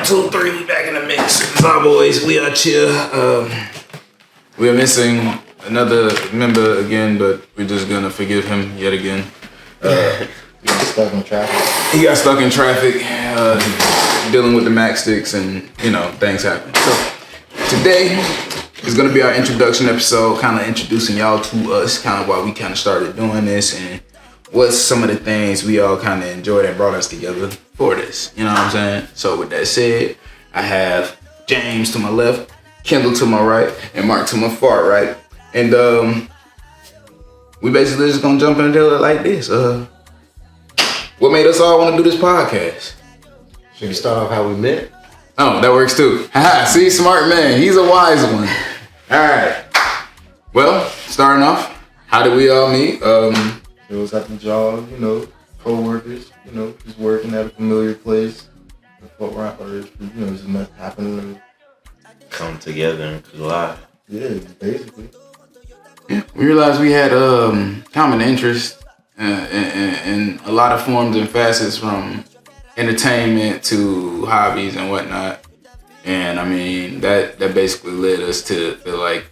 1, 2, 3, we back in the mix. Zaboys, we out here. We are missing another member again, but we're just gonna forgive him yet again. He got stuck in traffic. He got stuck in traffic, dealing with the matchsticks, and things happen. So today is gonna be our introduction episode, kind of introducing y'all to us, kind of why we kind of started doing this, and what's some of the things we all kind of enjoyed and brought us together for this. You know what I'm saying? So with that said, I have James to my left, Kendall to my right, and Mark to my far right. And we basically just gonna jump into it like this. What made us all want to do this podcast? Should we start off how we met? Oh, that works too. Haha, see, smart man. He's a wise one. All right. Well, starting off, how did we all meet? It was at the job, co-workers, just working at a familiar place. Just nothing happened. Come together and collide. Yeah, basically. Yeah, we realized we had common interest in a lot of forms and facets, from entertainment to hobbies and whatnot. And I mean, that basically led us to feel like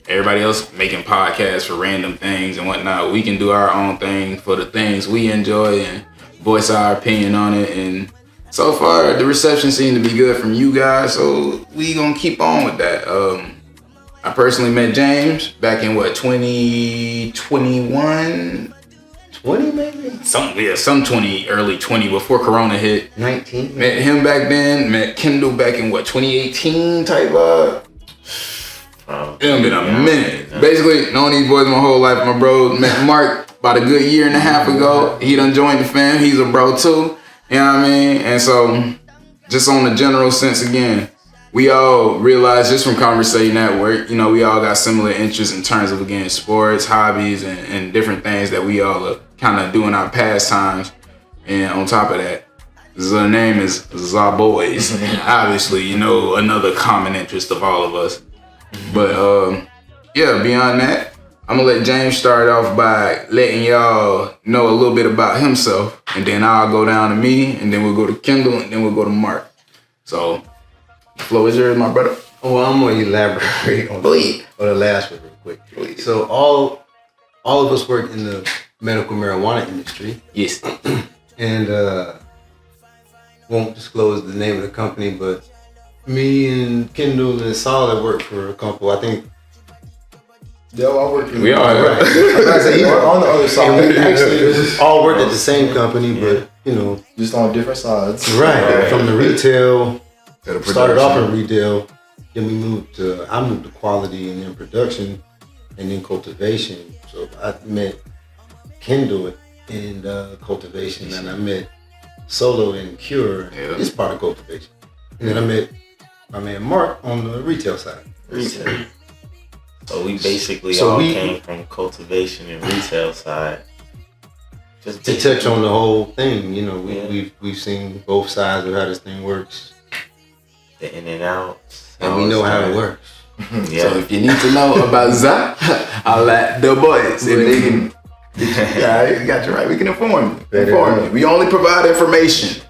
everybody else making podcasts for random things and whatnot, we can do our own thing for the things we enjoy and voice our opinion on it. And so far, the reception seemed to be good from you guys, so we gonna keep on with that. I personally met James back in 2021? 20 maybe? Some 20, early 20, before Corona hit. 19. Met him back then, met Kendall back in 2018 type vibe. It's been a minute. Basically, known these boys my whole life. My bro met Mark about a good year and a half ago. He done joined the fam. He's a bro too. You know what I mean? And so, just on the general sense again, we all realized just from conversating at work, we all got similar interests in terms of, again, sports, hobbies, and different things that we all are kind of doing our pastimes. And on top of that, the name is Zaboys. Obviously, another common interest of all of us. But beyond that, I'm gonna let James start off by letting y'all know a little bit about himself, and then I'll go down to me, and then we'll go to Kendall, and then we'll go to Mark. So, the floor is yours, my brother. Well, I'm gonna elaborate on the last one real quick. Please. So all of us work in the medical marijuana industry. Yes. And won't disclose the name of the company, but me and Kendall and Solid work for a couple. I think. Yeah, I work. We all right. He work on the other side. And we actually all work at the same company, but just on different sides. Right. From the retail. Started off in retail, then I moved to quality and then production and then cultivation. So I met Kendall in cultivation, and I met Solo in Cure. Yeah. It's part of cultivation. And then I met my man Mark on the retail side. Retail. So we basically came from cultivation and retail side. Just to touch on the whole thing, we've seen both sides of how this thing works. The in and outs. And we know how it works. Yeah. So if you need to know about Za, I'll let the boys. If they can, you got you right. We can inform you. We only provide information.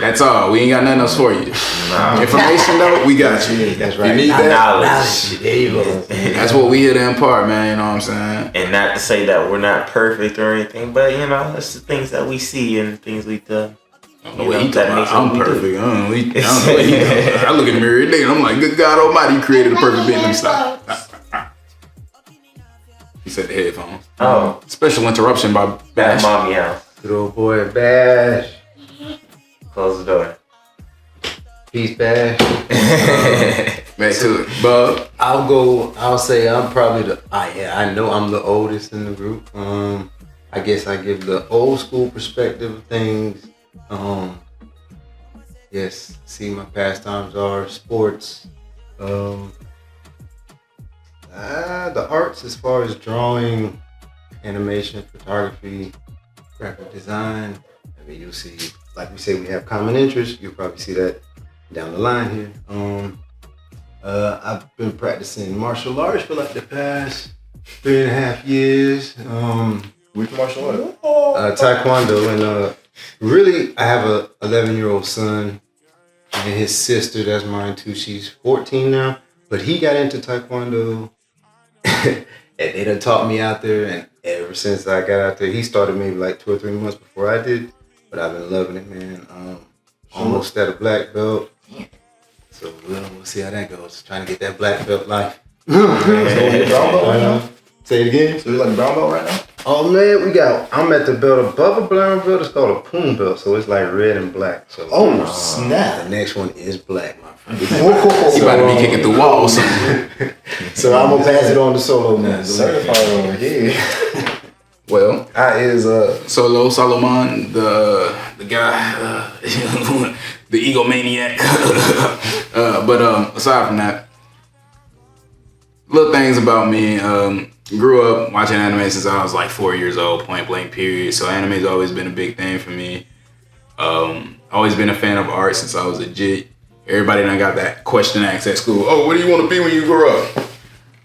That's all. We ain't got nothing else for you. No. Information though, we got you. That's If right. you need that, Knowledge. There you go. that's what we here to impart, man. You know what I'm saying? And not to say that we're not perfect or anything, but it's the things that we see and things we do. I don't know what he talking about. I'm perfect. I don't know what he talking about. I look in the mirror every day and I'm like, good God Almighty, you created a perfect being. Let me stop. He said the headphones. Oh. Special interruption by Bash. Bash. Mommy house. Good old boy Bash. Close the door. Peace, Bash. Back to it. Bub. I'll say I'm probably I know I'm the oldest in the group. I guess I give the old school perspective of things. Yes, see my pastimes are sports. The arts as far as drawing, animation, photography, graphic design. I mean, you'll see, like we say, we have common interests. You'll probably see that down the line here. I've been practicing martial arts for like the past 3.5 years. Which martial art? Taekwondo, and really, I have a 11-year-old son And his sister, that's mine too, she's 14 now. But he got into Taekwondo. And they done taught me out there. And ever since I got out there, he started maybe like 2 or 3 months before I did. But I've been loving it, man. Almost at a black belt. So we'll see how that goes. Trying to get that black belt life. So you're brown belt right now? Say it again. So you're like brown belt right now? Oh man, I'm at the belt above a brown belt. It's called a poon belt, so it's like red and black. So snap! The next one is black, my friend. You about to be kicking through walls. So I'm gonna pass it on to Solo, man. Certified over here. Well, I is Solo Solomon, the guy, the egomaniac. But aside from that, little things about me. Grew up watching anime since I was like 4 years old, point blank period. So anime's always been a big thing for me. Always been a fan of art since I was a jit. Everybody done got that question asked at school. Oh, what do you want to be when you grow up?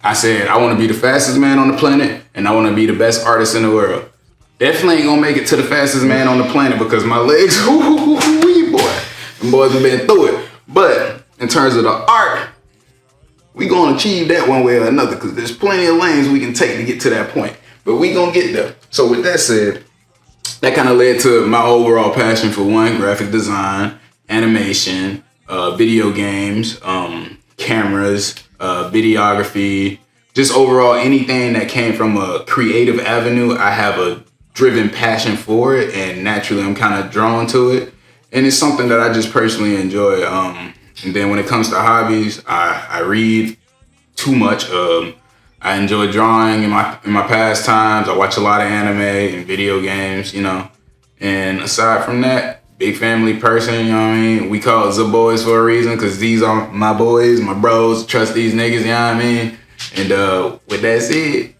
I said, I want to be the fastest man on the planet, and I want to be the best artist in the world. Definitely ain't gonna make it to the fastest man on the planet because my legs, boy. Them boys have been through it. But in terms of the art, we gonna achieve that one way or another because there's plenty of lanes we can take to get to that point. But we gonna get there. So with that said, that kind of led to my overall passion for one, graphic design, animation, video games, cameras, videography, just overall anything that came from a creative avenue. I have a driven passion for it, and naturally I'm kind of drawn to it. And it's something that I just personally enjoy. And then when it comes to hobbies, I read too much. I enjoy drawing in my pastimes. I watch a lot of anime and video games, you know. And aside from that, big family person, you know what I mean? We call it Zaboys for a reason because these are my boys, my bros. Trust these niggas, you know what I mean? And with that said,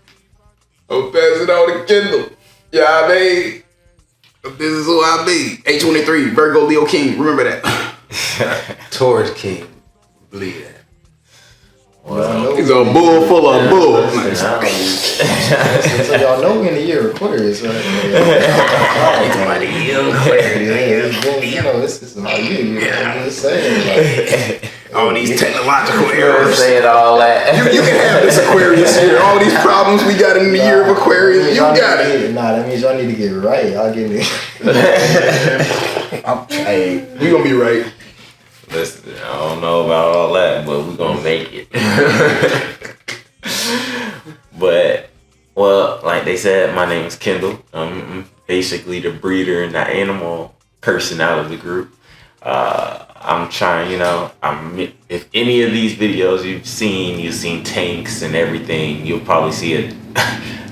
I'll pass it on to Kendall. Yeah, I mean, this is who I be. A23, Virgo Leo King. Remember that. Taurus King. Believe that. Well, he's a bull full of bull. So y'all know we in the year of Aquarius, right? You know, this is about you. I'm just saying. Like, all these technological errors. Saying all that. You can have this Aquarius here. All these problems we got in the year of Aquarius, you got it. That means y'all need to get it right. Y'all get it. Hey, we gonna be right. Listen, I don't know about all that, but we're gonna make it. But, well, like they said, my name is Kendall. I'm basically the breeder and the animal person out of the group. I'm trying, you know, if any of these videos you've seen tanks and everything, you'll probably see it.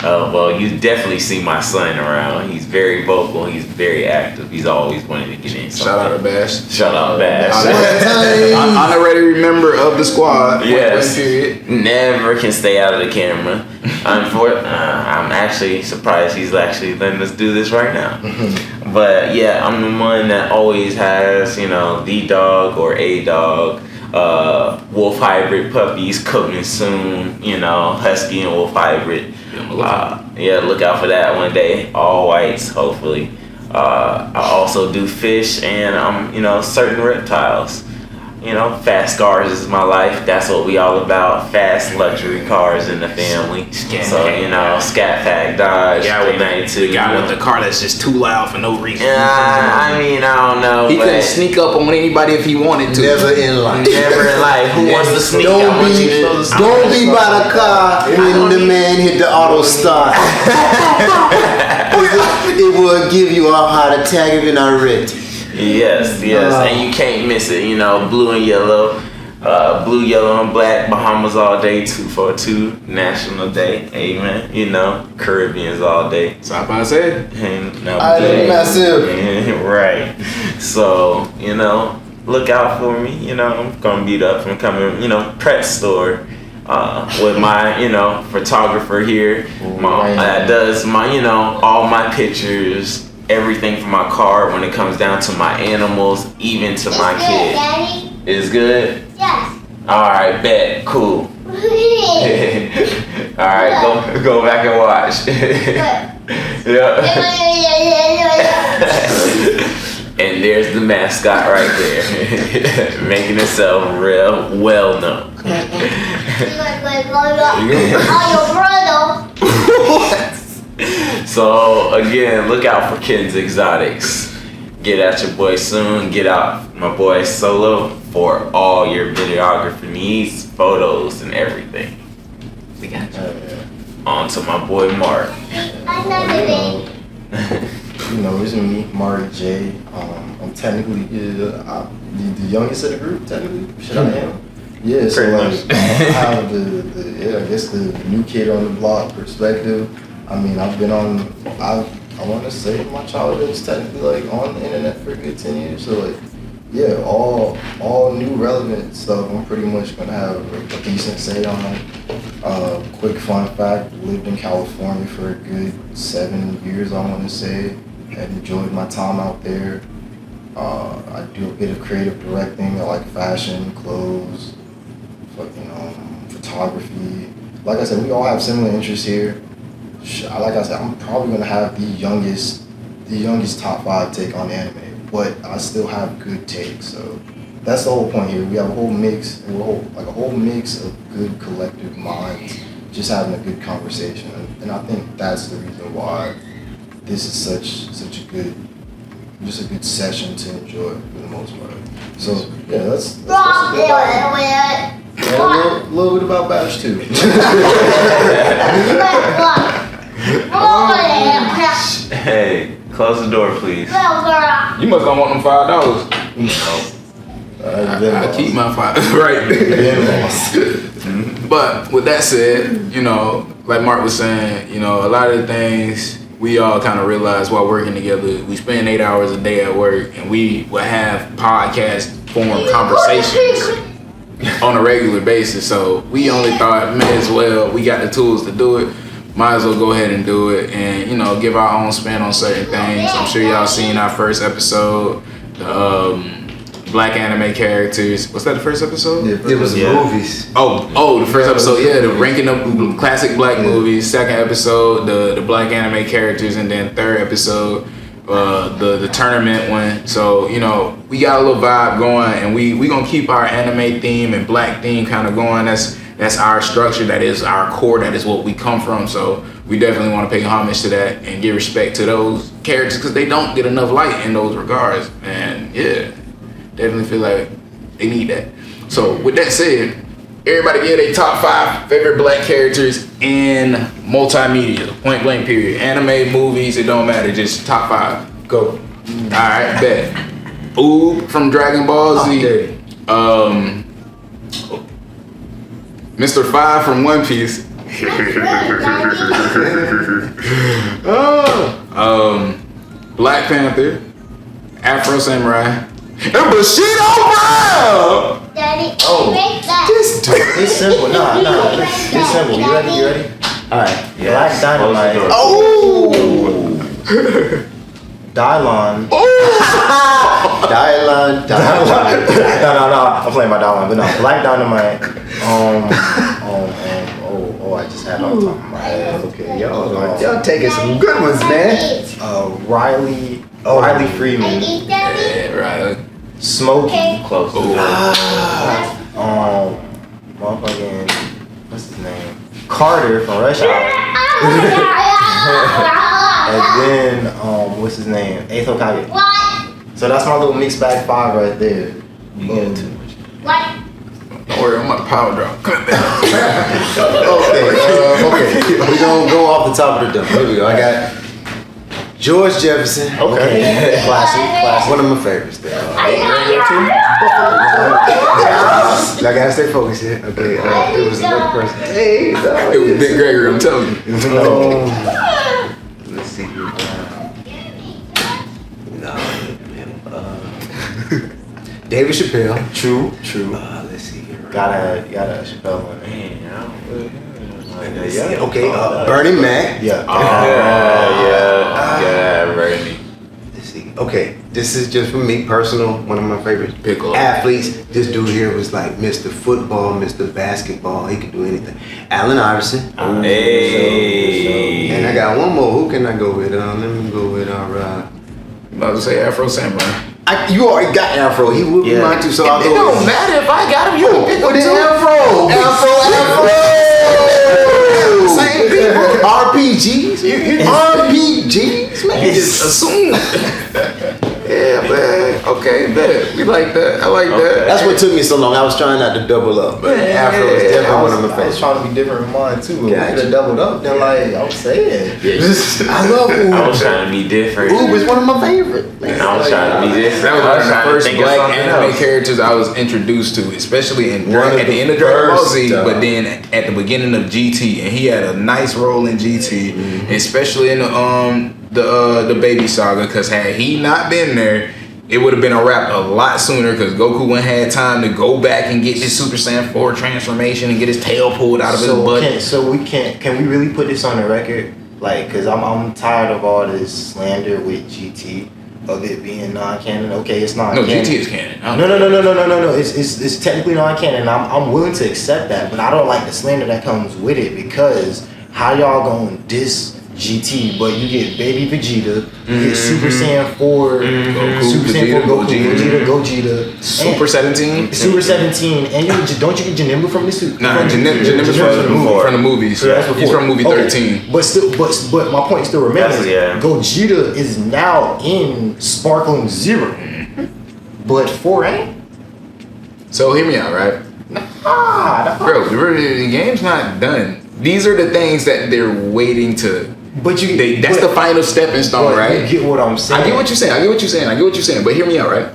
Well, you definitely see my son around. He's very vocal. He's very active. He's always wanting to get in. Shout out to Bash. Shout out Bash. Honorary member of the squad. Yes. Never can stay out of the camera. I'm actually surprised he's actually letting us do this right now. But yeah, I'm the one that always has, you know, the dog or a dog. Wolf hybrid puppies coming soon, you know, husky and wolf hybrid. Yeah, look out for that one day. All whites, hopefully. I also do fish and you know, certain reptiles. You know, fast cars is my life. That's what we all about. Fast luxury cars in the family. So, you know, Scat Pack, Dodge, the guy with the car that's just too loud for no reason. I mean, I don't know. He couldn't sneak up on anybody if he wanted to. Never in life. Never in life. Who wants to sneak up? Don't be by the car when the man hit the auto start. It will give you a heart attack if you're not ready. Yes, and you can't miss it. You know, blue and yellow, yellow, and black. Bahamas all day, 242 National Day. Amen. You know, Caribbeans all day. Zaboyz. Massive. Right. So, you know, look out for me. You know, I'm gonna beat up and coming. You know, Pret store. With my, you know, photographer here, that does my, you know, all my pictures. Everything from my car when it comes down to my animals, even to my kid. Daddy? Is good? Yes. Alright, bet. Cool. Alright, go back and watch. Yeah. And there's the mascot right there, making itself real well known. So again, look out for Ken's Exotics. Get at your boy soon. Get out my boy Solo for all your videography needs, photos, and everything. We got you. On to my boy Mark. You know, it's me, Mark J. I'm technically the youngest of the group. Technically, shit, I am. Yeah, so like I have I guess the new kid on the block perspective. I mean, I've been on. I want to say my childhood is technically like on the internet for a good 10 years. So like, yeah, all new relevant stuff. I'm pretty much gonna have a decent say on. Quick fun fact: lived in California for a good 7 years. I want to say, and enjoyed my time out there. I do a bit of creative directing. I like fashion, clothes, fucking photography. Like I said, we all have similar interests here. Like I said, I'm probably gonna have the youngest top 5 take on anime, but I still have good takes. So that's the whole point here. We have a whole mix, a whole mix of good collective minds, just having a good conversation, and I think that's the reason why this is such a good session to enjoy for the most part. So yeah, that's a little bit about Bash too. Hey, close the door, please. You must not want them $5. I keep my $5 right. But with that said, you know, like Mark was saying, you know, a lot of the things we all kind of realize while working together, we spend 8 hours a day at work, and we will have podcast form conversations on a regular basis. So we only thought, may as well, we got the tools to do it, might as well go ahead and do it, and you know, give our own spin on certain things. I'm sure y'all seen our first episode, the black anime characters. Was that the first episode? Yeah, it was movies. Oh, the first episode, yeah, the ranking up classic black movies. Second episode, the black anime characters, and then third episode, the tournament one. So you know, we got a little vibe going, and we gonna keep our anime theme and black theme kind of going. That's our structure. That is our core. That is what we come from. So we definitely want to pay homage to that and give respect to those characters because they don't get enough light in those regards. And yeah, definitely feel like they need that. So with that said, everybody give their top 5 favorite black characters in multimedia. Point blank period. Anime, movies, it don't matter. Just top 5. Go. Alright, bet. Oob from Dragon Ball Z. Mr. 5 from One Piece. Black Panther. Afro Samurai. And Bushido Brown! Daddy, Just do it. It's simple. Nah. It's simple. You ready? Alright. Yeah. Black Dynamite. Oh! Dylon. Dylon. No. I'm playing my Dylon, but no. Black Dynamite. I just had it on top of my head. Okay, y'all taking some good ones, man. Riley Freeman. Yeah, right. Smokey. Close to the Motherfucking, what's his name? Carter from Rush Hour. And then, what's his name? Eighth Hokage. So that's my little mixed bag 5 right there. You get too much. Don't worry, I'm about to power drop. Cut that. Okay. We're gonna go off the top of the dome. Here we go. I got George Jefferson. Okay. Classic. One of my favorites there. I gotta stay focused here. Okay. It was another person. Hey, It was Big Gregory, I'm telling you. Let's see. David Chappelle. True. Let's see here. Gotta Chappelle on there. Yeah. Okay. Bernie Mac. Yeah. Yeah, Bernie. Let's see. Okay. This is just for me, personal. One of my favorite Pickle. athletes. This dude here was like Mr. Football, Mr. Basketball. He could do anything. Allen Iverson. Hey. And I got one more. Who can I go with? Let me go with our About to say Afro Samurai. You already got Afro. He would be mine too, so I'll It go. don't matter if I got him. You can pick him too. Afro. Same people. RPGs. RPGs, man. You just assume. Yeah, man. Okay, bet. We like that. I like that. That's what took me so long. I was trying not to double up, but Afro is definitely one of my I was favorites. trying to be different with mine too. But we Gotcha. could have doubled up. Then like I was saying, I love Oob. I was trying to be different. Oob is one of my favorites. Man. I was trying to be different. That was I one of the trying to first think of black something anime else. characters I was introduced to, especially at the the end of Dragon Ball Z, first, but then at the beginning of GT, and he had a nice role in GT, especially in the Baby Saga, because had he not been there, it would have been a wrap a lot sooner, because Goku wouldn't had time to go back and get his Super Saiyan 4 transformation and get his tail pulled out of his butt. Can we really put this on the record? Like, cause I'm tired of all this slander with GT of it being non-canon. Okay, it's not. No, GT is canon. No. It's technically non-canon. I'm willing to accept that, but I don't like the slander that comes with it, because how y'all gonna diss GT, but you get Baby Vegeta, you get Super Saiyan 4, Goku, Super Saiyan 4 Goku, Vegeta, Gogeta, Super 17? Super 17, and don't you get Janemba from the suit? Nah, Janemba's from the movies. So that's He's before. from movie Okay. 13. But still, but my point still remains. That's- yeah. Gogeta is now in Sparkling Zero, but 4 ain't. So hear me out, right? Bro, the game's not done. These are the things that they're waiting to. But That's the final stepping stone, but right? You get what I'm saying. I get what you're saying. But hear me out, right?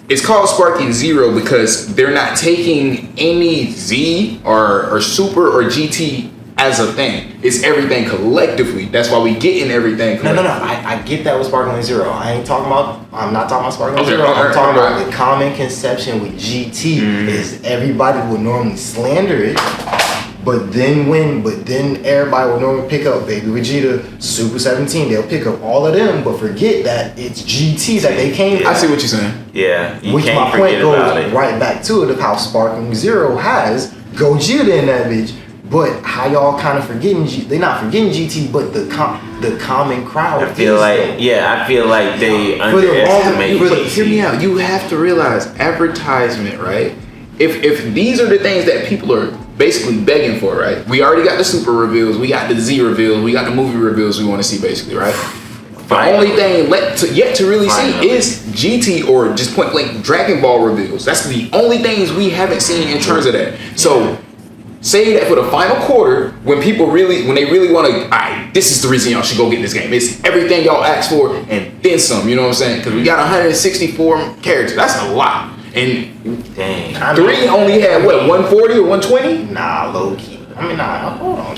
It's called Sparking Zero because they're not taking any Z or Super or GT as a thing. It's everything collectively. That's why we getting everything. No. I get that with Sparkling Zero. I'm not talking about Sparkling Okay, Zero. I'm alright, talking alright. about the common conception with GT is everybody will normally slander it. But then everybody will normally pick up Baby Vegeta, Super 17. They'll pick up all of them, but forget that it's GT that they came from. I see what you're saying. Yeah, you Which can't my point forget about goes it. right back to it of how Sparkling Zero has Gogeta in that bitch. But how y'all kind of forgetting? They're not forgetting GT, but the common crowd. I feel like they underestimate GT. Hear me out. You have to realize advertisement, right? If these are the things that people are basically begging for, right? We already got the Super reveals, we got the Z reveals, we got the movie reveals we want to see, basically, right? The only thing yet to really see is GT or just point blank Dragon Ball reveals. That's the only things we haven't seen in terms of that. So say that for the final quarter, when they really want to, all right, this is the reason y'all should go get this game. It's everything y'all asked for and then some. You know what I'm saying? Because we got 164 characters. That's a lot. And Dang. 3 only had what, 140 or 120? Nah, low key. Hold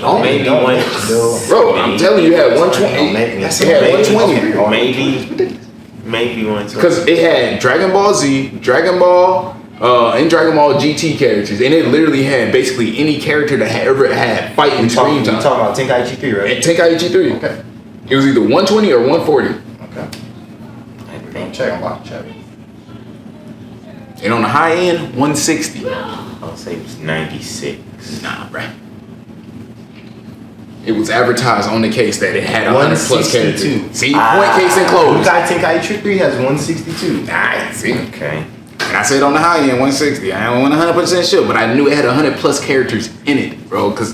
on. Maybe Don't one. make it, Bill. Bro, I'm telling you, it had 120. Don't make me. It had 120. Maybe 120. Because it had Dragon Ball Z, Dragon Ball, and Dragon Ball GT characters, and it literally had basically any character that had ever had fighting screen You time. talking about Tenkaichi 3, right? And Tenkaichi 3. Okay. It was either 120 or 140. Okay. I'm about to check. And on the high end, 160. I'll say it was 96. Nah, bruh. It was advertised on the case that it had 100 plus characters. 162. See, point case and close. Tenkaichi 3 has 162. Alright, see. Okay. And I said on the high end, 160. I don't want 100% sure, but I knew it had 100 plus characters in it, bro. Because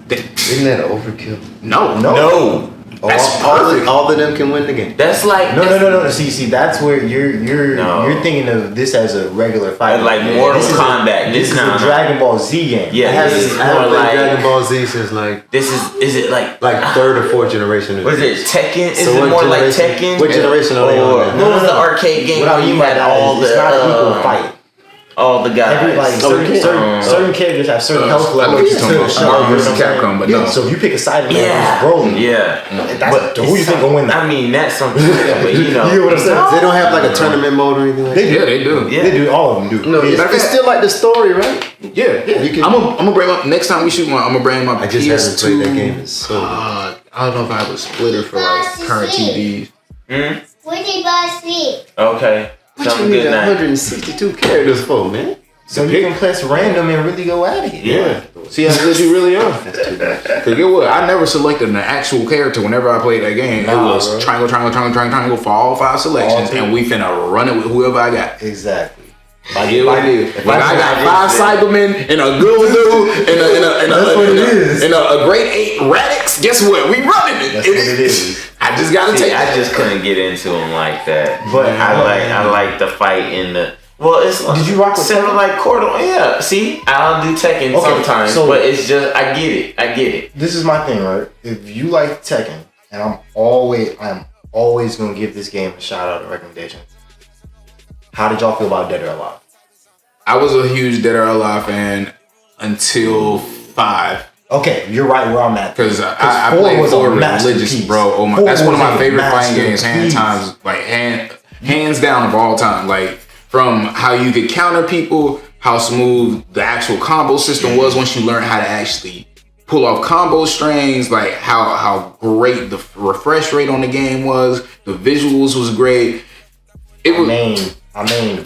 Isn't that an overkill? no. That's perfect. All of them can win the game. That's like No. See, that's where you're thinking of this as a regular fight. Like Mortal This is Kombat. This is No. a Dragon Ball Z game. Yeah, I this is haven't more played like Dragon Ball Z since like this is it like third or fourth generation. what is it Tekken? Is So it what more like generation- Tekken? what generation are they on Or now? what was the arcade game What I where you mean by had that all is it's the not an equal fight. all the guys? Every, like certain characters have certain health I know levels. what you're talking to about. show, Marvel you know vs. what I'm saying? Capcom, but Yeah, no. so if you pick a side of Yeah, rolling. yeah. That's who you think gonna win that? I mean, that's something. But you know, You know what I'm saying? They don't have like a tournament mode or anything like that. Yeah, they do. Yeah. They do. All of them do. No, Yeah. it's still like the story, right? Yeah. You can- I'm gonna bring my next time we shoot one. I'm gonna bring my I just PS2. haven't played that game in so long. I don't know if I have a splitter for like current TVs. What did I sleep? Okay. What you Something need good night. 162 characters for, man? So you can press random and really go at it. Yeah. See how good you really are. That's too bad. Cause get what? I never selected an actual character whenever I played that game. It was bro. triangle for all 5 selections, and we finna run it with whoever I got. Exactly. I get what it is. If I got 5 Cybermen and a Guldu and a great 8 Radix, guess what? We running it. That's what it is. I just gotta take I that. just couldn't get into them like that. But I like the fight in the. Well, it's Did you rock with similar Tekken? like Cordon? Yeah. See, I'll do Tekken Okay, sometimes, so- but it's just I get it. This is my thing, right? If you like Tekken, and I'm always gonna give this game a shout out and recommendation. How did y'all feel about Dead or Alive? I was a huge Dead or Alive fan until 5. Okay, you're right where I'm at. Because I 4 played was a 4 masterpiece. religious, bro. Oh my, 4 that's one of was my a favorite fighting games, masterpiece. hands down of all time. Like from how you could counter people, how smooth the actual combo system was once you learned how to actually pull off combo strings, like how great the refresh rate on the game was. The visuals was great. It was. I mean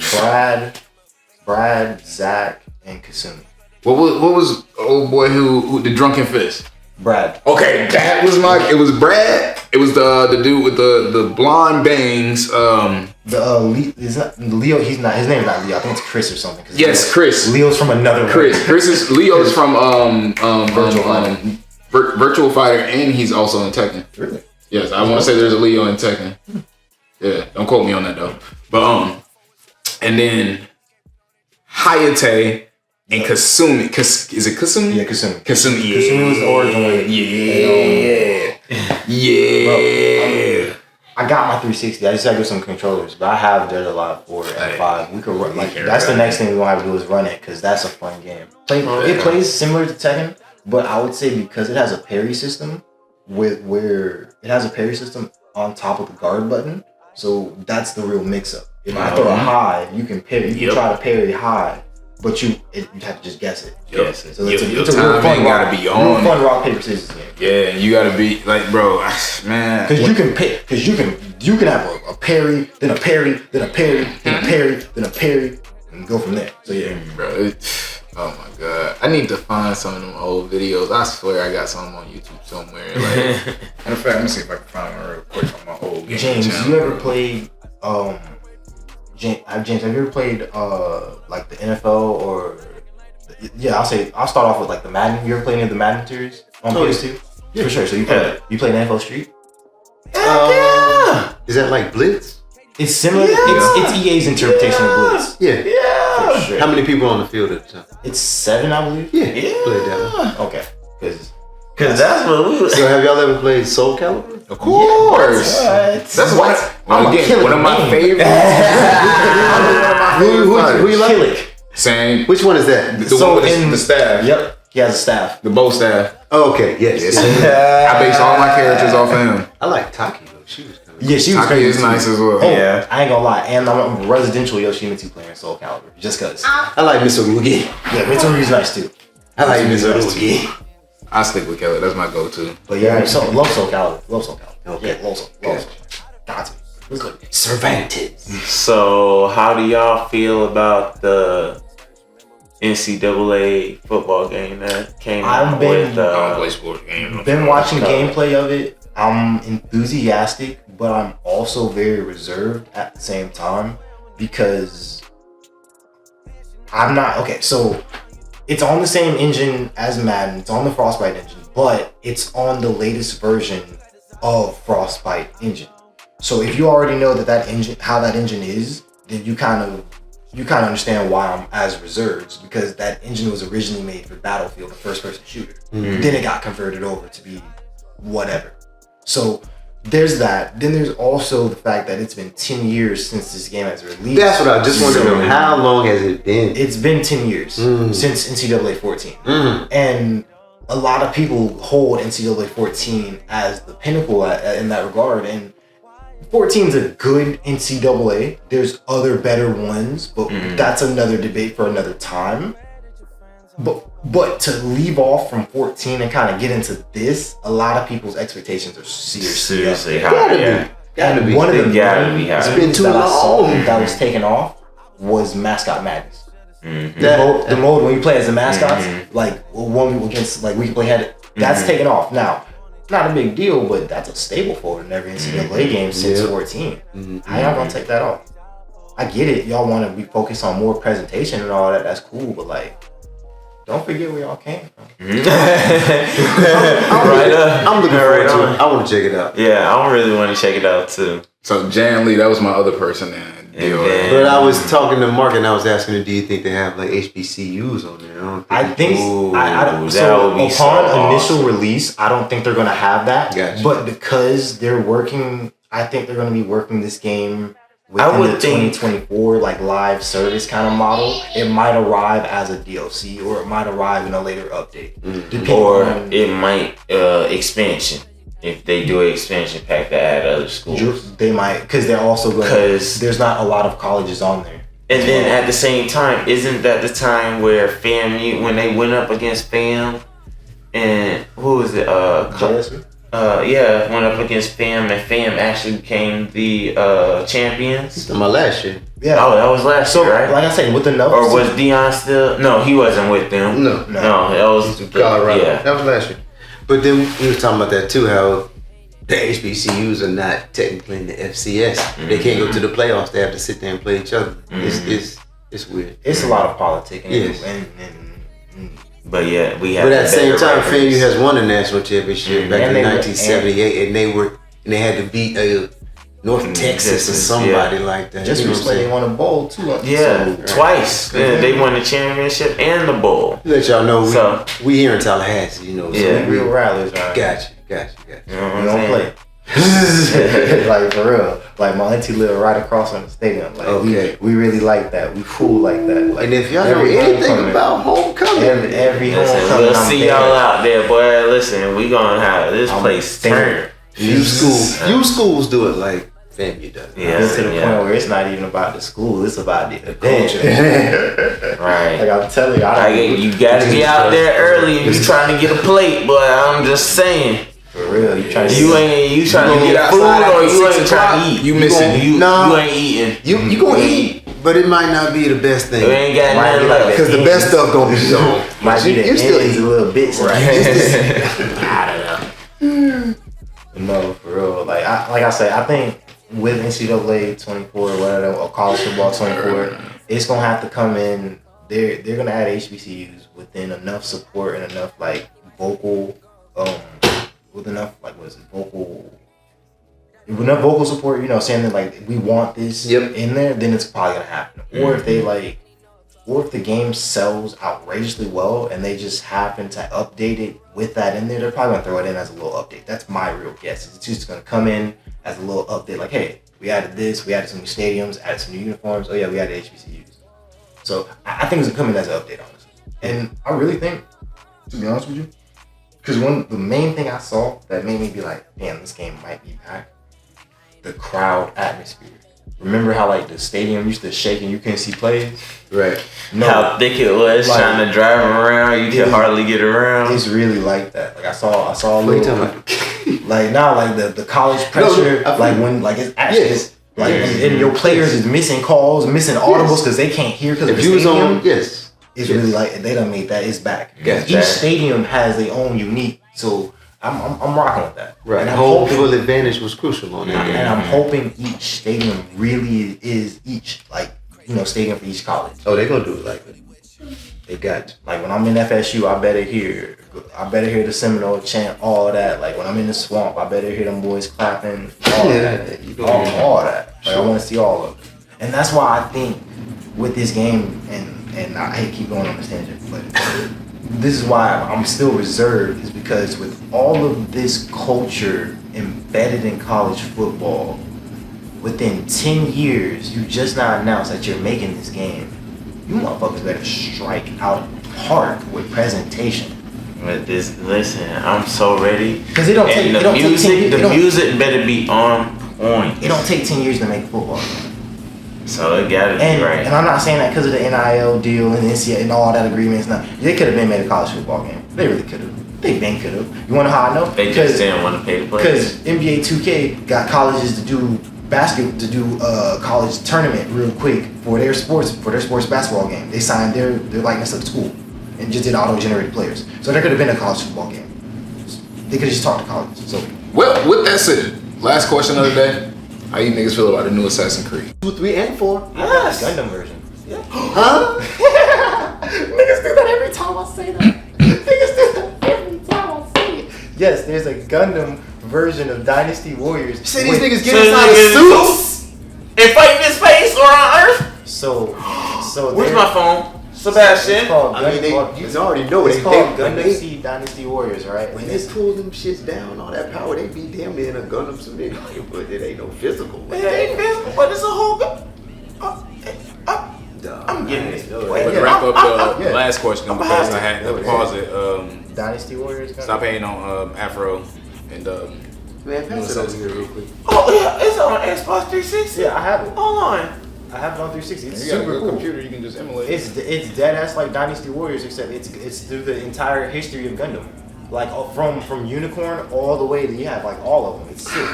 Brad, Zach, and Kasumi. What was old boy who the drunken fist? Brad. Okay, that was it was Brad. It was the dude with the blonde bangs. Is not Leo. He's not. His name's not Leo. I think it's Chris or something. Yes, Chris. Leo's from another. Leo's from Virtual Virtual Fighter, and he's also in Tekken. Really? Yes, I want to say there's a Leo in Tekken. Yeah, don't quote me on that though. But and then Hayate and Kasumi. Is it Kasumi? Yeah, Kasumi. Kasumi. Yeah. Kasumi was the origin. Yeah. Bro, I got my 360. I just had to get some controllers, but I have Dead or Alive 4 and 5. We could run that's the next thing we're gonna have to do is run it because that's a fun game. It plays similar to Tekken, but I would say because it has a parry system on top of the guard button, so that's the real mix-up. If I throw a high, you can parry. You can try to parry high, but you have to just guess it. Yes. So it's a real timing fun gotta be on. fun rock paper scissors game. Yeah, and you gotta be like, bro, man. Because you can have a parry, then a parry, then a parry, then a parry, then a parry, and go from there. So yeah, bro. Oh my god, I need to find some of them old videos. I swear I got some on YouTube somewhere. Like, matter of fact, let me see if I can find one real quick on my old game James, channel. you ever played? James, have you ever played like the NFL or? Yeah, I'll start off with like the Madden. You ever played any of the Madden series on PS2? Yeah, for sure. So you played NFL Street? Yeah. Is that like Blitz? It's similar. It's EA's interpretation of Blitz. Yeah. For sure. How many people on the field at the time? It's 7, I believe. Yeah. Played that one. Okay, because that's what we was. So have y'all ever played Soul Calibur? Of course. That's one of my favorites. Who you like? Same. Which one is that? The one with the staff. Yep, he has a staff. The bow staff. Oh, okay, yes. I base all my characters off of him. I like Taki though. She was kind of Yeah, she was Taki crazy. is nice as well. Oh, Yeah. I ain't gonna lie, and I'm a residential Yoshimitsu player in Soul Calibur, just cause. I like Mitsurugi. Yeah, Mitsurugi's nice too. I like Mitsurugi. I stick with Kelly. That's my go-to. But yeah, love Soul Calibur. Love Soul Calibur. Okay. Yeah, love Soul Calibur. Got to. Let's go. Cervantes. So how do y'all feel about the NCAA football game that came out with? I don't play sports games. Been watching gameplay of it. I'm enthusiastic, but I'm also very reserved at the same time because I'm not okay. So it's on the same engine as Madden. It's on the Frostbite engine, but it's on the latest version of Frostbite engine. So if you already know that engine, how that engine is, then you kind of understand why I'm as reserved, because that engine was originally made for Battlefield, the first-person shooter. Mm-hmm. Then it got converted over to be whatever. So there's that. Then there's also the fact that it's been 10 years since this game has released. That's what I just wanted to know. How long has it been? It's been 10 years since NCAA 14. And a lot of people hold NCAA 14 as the pinnacle in that regard. And 14 is a good NCAA. There's other better ones, but that's another debate for another time. But to leave off from 14 and kind of get into this, a lot of people's expectations are seriously high. Gotta be. One of the Gotta be high. main It's been too that I saw long. that was taken off was Mascot Madness. The mode when you play as the mascots, like one against like we can play head, that's taken off now. Not a big deal, but that's a staple for it in every NCAA game since 14. How y'all gonna take that off? I get it, y'all want to be focused on more presentation and all that. That's cool, but like, don't forget where y'all came from. I'm looking forward to it. I want to check it out. Yeah, I really want to check it out too. So Jan Lee, that was my other person then. But I was talking to Mark and I was asking him, do you think they have like HBCUs on there? I think so. Upon initial release, I don't think they're gonna have that. Gotcha. But because they're working, I think they're gonna be working this game within the 2024 like live service kind of model. It might arrive as a DLC or it might arrive in a later update. Or it might expansion. If they do an expansion pack to add other schools, they might, because they're also going. Because there's not a lot of colleges on there. And then at the same time, isn't that the time where FAMU, when they went up against FAM, and who was it? JSU? Went up against FAM, and FAM actually became the champions. My last year. Yeah. Oh, that was last year, right? Like I said, with the numbers. Or was Dion still? No, he wasn't with them. No, that was Colorado. Yeah, that was last year. But then we were talking about that too, how the HBCUs are not technically in the FCS. They can't go to the playoffs. They have to sit there and play each other. It's weird. It's a lot of politicking. Yes. But yeah, we have. But at the same time, FAMU has won a national championship back in 1978, and they had to beat North Texas or somebody like that. Just recently they won a bowl too. Twice. Yeah, they won the championship and the bowl. Let y'all know we here in Tallahassee, you know. So we real rallies, right? Gotcha. You know what We I'm don't saying? play. Like for real. Like my auntie lived right across from the stadium. Like we really like that. We cool like that. Like, and if y'all know anything about homecoming, every homecoming, we'll see y'all out there, boy. Listen, we gonna have this place turn. Few schools do it like FAMU does. Yeah, to the point where it's not even about the school; it's about the culture. Right. Like I'm telling you, you gotta be out there early if you trying to get a plate, boy. I'm just saying. For real, you trying to you trying to get food, or you ain't trying to eat. You missing? You ain't eating. You gonna eat, but it might not be the best thing. You ain't got nothing like that. Because the best stuff gonna be gone. You still eat a little bits, right? I don't know. No, for real. Like I said, I think with NCAA 24 or whatever, or college football 24, it's gonna have to come in. They're gonna add HBCUs within enough support and enough like vocal, with enough vocal support. You know, saying that like we want this in there, then it's probably gonna happen. Or if they or if the game sells outrageously well and they just happen to update it with that in there, they're probably gonna throw it in as a little update. That's my real guess. It's just gonna come in as a little update, like, hey, we added this, we added some new stadiums, added some new uniforms. Oh yeah, we added HBCUs. So I think it's gonna come in as an update, honestly. And I really think, to be honest with you, because the main thing I saw that made me be like, damn, this game might be packed, the crowd atmosphere. Remember how like the stadium used to shake and you couldn't see plays? Right. No, how thick it was, like, trying to drive around, you could hardly get around. It's really like that. Like I saw a little like now like the college pressure, like when like it's actually like and your players is missing calls, missing audibles because they can't hear because of the stadium. It's really like they done made that. It's back. Each stadium has their own unique. So I'm rocking with that. Right. And home field advantage was crucial on that. And I'm hoping each stadium really is stadium for each college. Oh, they're gonna do it like that. They got to. Like when I'm in FSU, I better hear the Seminole chant, all that. Like when I'm in the swamp, I better hear them boys clapping, all that. All that. Like I want to see all of it. And that's why I think with this game, and I hate to keep going on this tangent, but this is why I'm still reserved, is because with all of this culture embedded in college football, within 10 years, you just not announced that you're making this game. You motherfuckers better strike out of the park with presentation. But listen, I'm so ready. Because it don't take the music better be on point. It don't take 10 years to make a football game. So it gotta be right. And I'm not saying that because of the NIL deal and NCAA and all that agreements. Now, they could have been made a college football game. They really could have. They been could have. You want to know how I know? They just didn't want to pay the players. Because NBA 2K got colleges to do a college tournament real quick for their sports basketball game. They signed their likeness of the school and just did auto-generated players. So there could have been a college football game. They could have just talked to college. So well, with that said, last question of the day. How you niggas feel about the new Assassin's Creed? 2, 3, and 4. Yes. Gundam version. Yeah. Huh? Niggas do that every time I say that. Niggas do that every time I say it. Yes, there's a Gundam version of Dynasty Warriors. Say these niggas So get inside of suits. and fight in space or on Earth. So Where's my phone, Sebastian? It's called I mean, you already know it's they called when Gundam they- Seed Dynasty Warriors, right? When they pull them shits down, all that power, they be damn near in a Gundam civilian, but it ain't no physical. It ain't physical, but it's a whole. I'm getting this. But to wrap up the yeah. last question because I had to pause it. Dynasty Warriors. Gundam. Stop hating on Afro and Man, pass it over here real quick. Oh yeah, it's on Xbox 360. Yeah, I have it. Hold on. I have it on 360. It's you got a super good cool. computer, you can just emulate. It's dead ass like Dynasty Warriors, except it's through the entire history of Gundam, like from Unicorn all the way to you have like all of them. It's sick.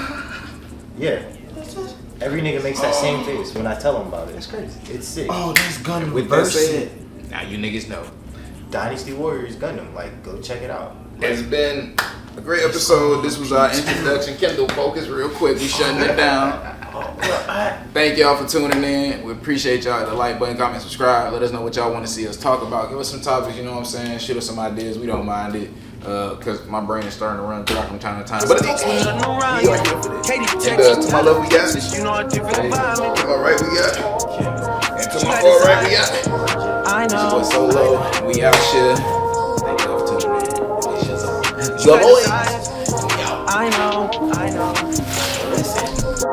Yeah. Every nigga makes that same face when I tell them about it. It's crazy. It's sick. Oh, that's Gundam. With that said, now you niggas know. Dynasty Warriors Gundam. Like, go check it out. It's been a great episode. This was our introduction. Kendall, focus real quick. We shutting it down. Thank y'all for tuning in. We appreciate y'all. The like button, comment, subscribe. Let us know what y'all want to see us talk about. Give us some topics, you know what I'm saying? Shoot us some ideas. We don't mind it. Because my brain is starting to run through from time to time. But it's okay. We are here for this. And to my left, we got. To my right, we got. And to my far right, we got. This is what's Solo. We out here. Thank y'all for tuning in. Zaboyz. I know.